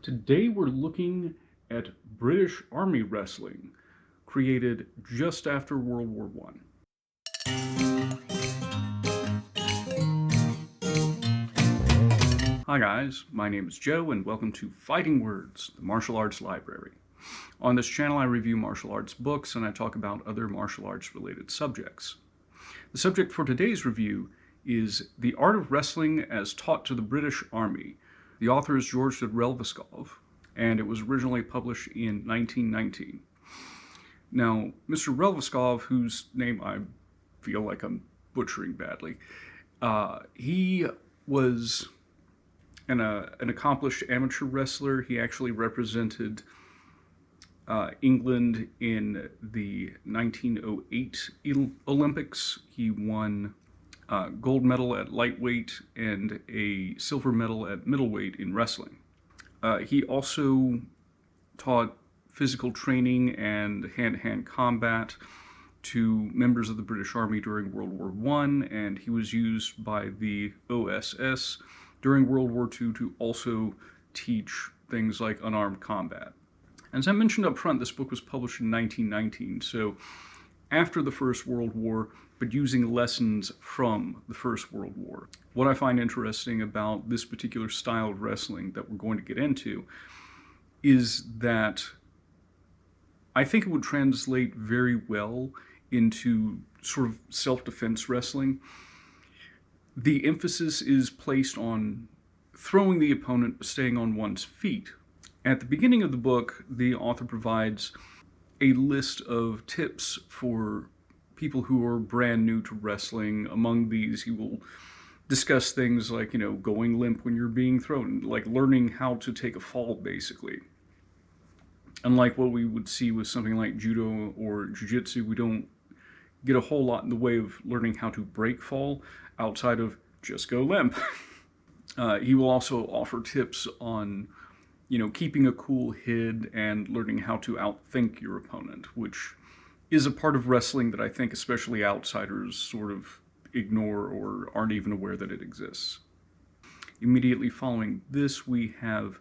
Today we're looking at British Army wrestling, created just after World War I. Hi guys, my name is Joe and welcome to Fighting Words, the martial arts library. On this channel I review martial arts books and I talk about other martial arts related subjects. The subject for today's review is The Art of Wrestling as Taught to the British Army. The author is George Relviskov, and it was originally published in 1919. Now, Mr. Relviskov, whose name I feel like I'm butchering badly, he was an accomplished amateur wrestler. He actually represented England in the 1908 Olympics. He won gold medal at lightweight and a silver medal at middleweight in wrestling. He also taught physical training and hand-to-hand combat to members of the British Army during World War I, and he was used by the OSS during World War II to also teach things like unarmed combat. As I mentioned up front, this book was published in 1919, so after the First World War, but using lessons from the First World War. What I find interesting about this particular style of wrestling that we're going to get into is that I think it would translate very well into sort of self-defense wrestling. The emphasis is placed on throwing the opponent but staying on one's feet. At the beginning of the book, the author provides a list of tips for people who are brand new to wrestling. Among these, he will discuss things like, going limp when you're being thrown, like learning how to take a fall, basically. Unlike what we would see with something like judo or jiu-jitsu, we don't get a whole lot in the way of learning how to break fall outside of just go limp. He will also offer tips on keeping a cool head and learning how to outthink your opponent, which is a part of wrestling that I think especially outsiders sort of ignore or aren't even aware that it exists. Immediately following this, we have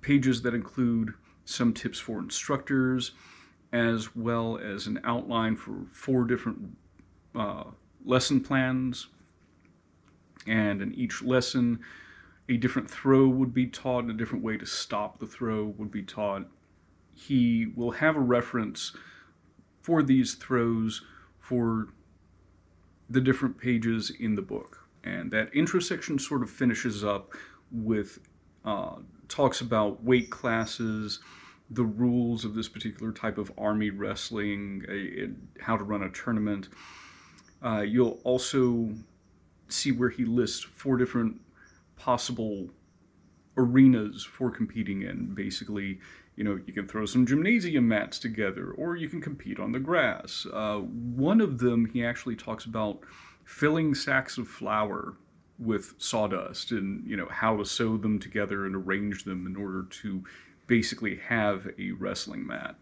pages that include some tips for instructors, as well as an outline for 4 different lesson plans. And in each lesson, a different throw would be taught, and a different way to stop the throw would be taught. He will have a reference for these throws for the different pages in the book. And that intro section sort of finishes up with talks about weight classes, the rules of this particular type of army wrestling, how to run a tournament. You'll also see where he lists 4 different possible arenas for competing in. Basically, you can throw some gymnasium mats together, or you can compete on the grass. One of them, he actually talks about filling sacks of flour with sawdust and, how to sew them together and arrange them in order to basically have a wrestling mat.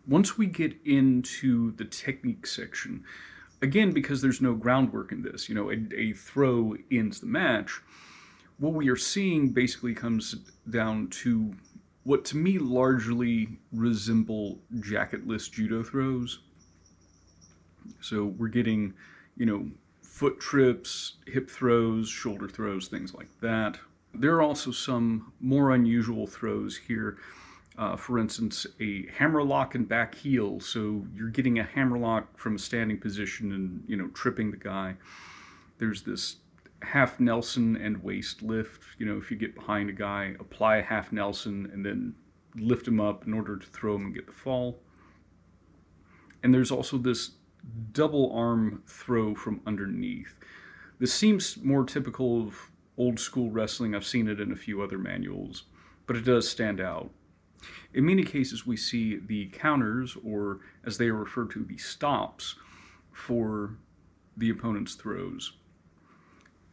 Once we get into the technique section, again, because there's no groundwork in this, a throw ends the match, what we are seeing basically comes down to what to me largely resemble jacketless judo throws. So we're getting, foot trips, hip throws, shoulder throws, things like that. There are also some more unusual throws here. For instance, a hammerlock and back heel. So you're getting a hammerlock from a standing position and, tripping the guy. There's this half Nelson and waist lift. If you get behind a guy, apply a half Nelson and then lift him up in order to throw him and get the fall. And there's also this double arm throw from underneath. This seems more typical of old school wrestling. I've seen it in a few other manuals, but it does stand out. In many cases, we see the counters, or as they are referred to, the stops for the opponent's throws.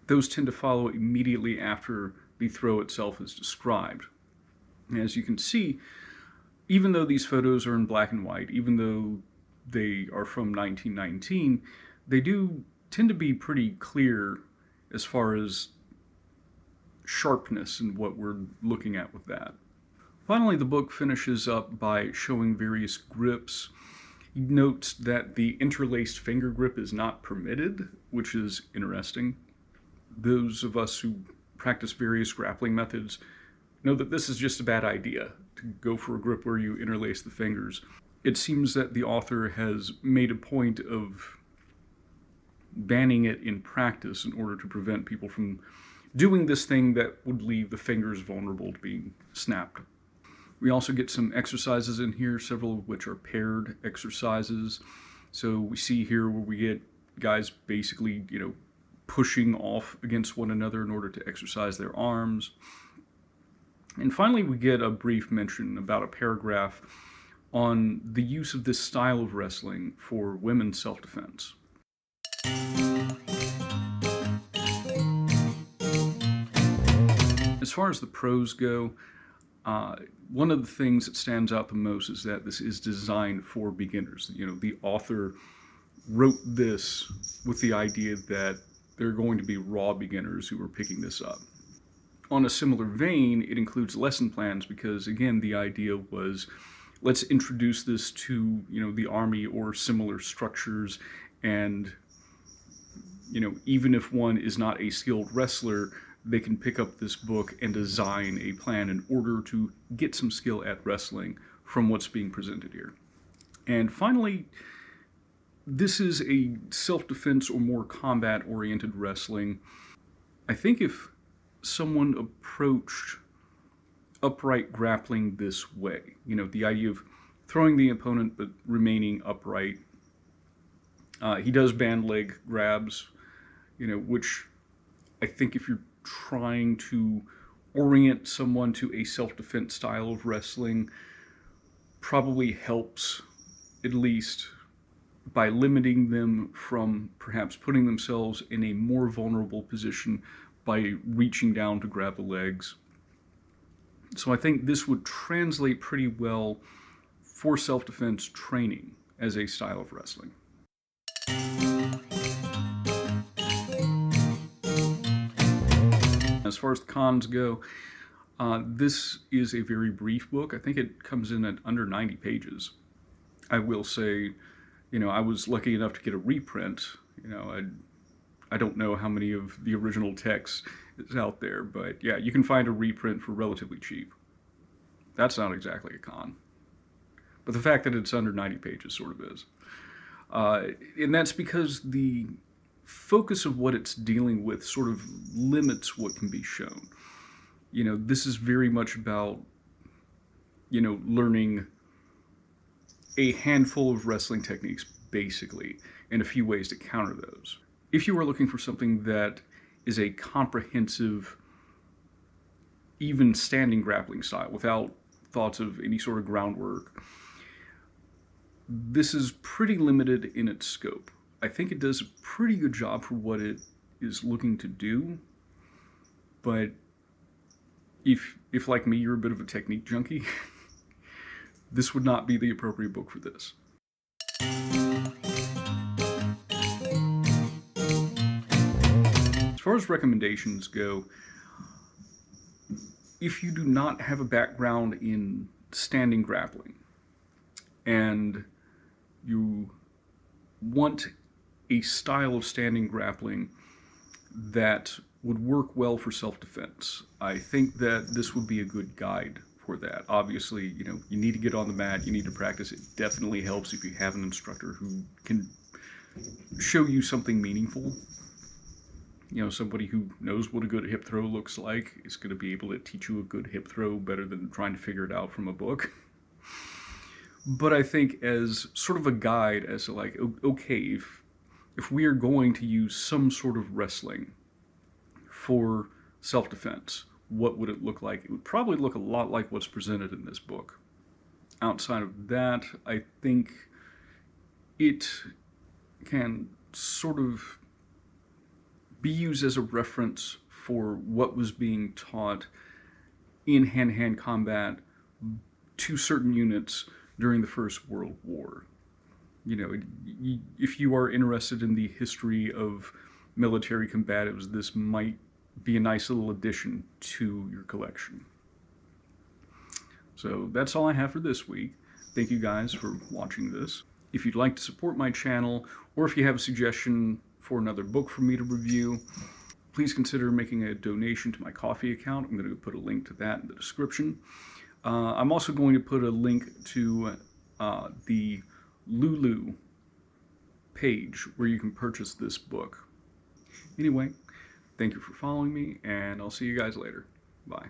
Those tend to follow immediately after the throw itself is described. And as you can see, even though these photos are in black and white, even though they are from 1919, they do tend to be pretty clear as far as sharpness in what we're looking at with that. Finally, the book finishes up by showing various grips. He notes that the interlaced finger grip is not permitted, which is interesting. Those of us who practice various grappling methods know that this is just a bad idea, to go for a grip where you interlace the fingers. It seems that the author has made a point of banning it in practice in order to prevent people from doing this thing that would leave the fingers vulnerable to being snapped. We also get some exercises in here, several of which are paired exercises. So we see here where we get guys basically, pushing off against one another in order to exercise their arms. And finally, we get a brief mention, about a paragraph, on the use of this style of wrestling for women's self-defense. As far as the pros go, one of the things that stands out the most is that this is designed for beginners. The author wrote this with the idea that there are going to be raw beginners who are picking this up. On a similar vein, it includes lesson plans because, again, the idea was, let's introduce this to, the Army or similar structures, and, even if one is not a skilled wrestler, they can pick up this book and design a plan in order to get some skill at wrestling from what's being presented here. And finally, this is a self-defense or more combat-oriented wrestling. I think if someone approached upright grappling this way, the idea of throwing the opponent but remaining upright, he does band leg grabs, which I think if you're trying to orient someone to a self-defense style of wrestling, probably helps, at least by limiting them from perhaps putting themselves in a more vulnerable position by reaching down to grab the legs. So I think this would translate pretty well for self-defense training as a style of wrestling. As far as the cons go, this is a very brief book. I think it comes in at under 90 pages. I will say, I was lucky enough to get a reprint. I don't know how many of the original text is out there, but yeah, you can find a reprint for relatively cheap. That's not exactly a con. But the fact that it's under 90 pages sort of is. And that's because the focus of what it's dealing with sort of limits what can be shown. This is very much about, learning a handful of wrestling techniques, basically, and a few ways to counter those. If you are looking for something that is a comprehensive, even standing grappling style, without thoughts of any sort of groundwork, this is pretty limited in its scope. I think it does a pretty good job for what it is looking to do, but if like me, you're a bit of a technique junkie, this would not be the appropriate book for this. As far as recommendations go, if you do not have a background in standing grappling and you want a style of standing grappling that would work well for self-defense, I think that this would be a good guide for that. Obviously, you need to get on the mat, you need to practice. It definitely helps if you have an instructor who can show you something meaningful. Somebody who knows what a good hip throw looks like is going to be able to teach you a good hip throw better than trying to figure it out from a book. But I think as sort of a guide as to like, okay, if we are going to use some sort of wrestling for self-defense, what would it look like? It would probably look a lot like what's presented in this book. Outside of that, I think it can sort of be used as a reference for what was being taught in hand-to-hand combat to certain units during the First World War. If you are interested in the history of military combatives, this might be a nice little addition to your collection. So that's all I have for this week. Thank you guys for watching this. If you'd like to support my channel, or if you have a suggestion for another book for me to review, please consider making a donation to my Ko-fi account. I'm going to put a link to that in the description. I'm also going to put a link to the Lulu page where you can purchase this book. Anyway, thank you for following me, and I'll see you guys later. Bye.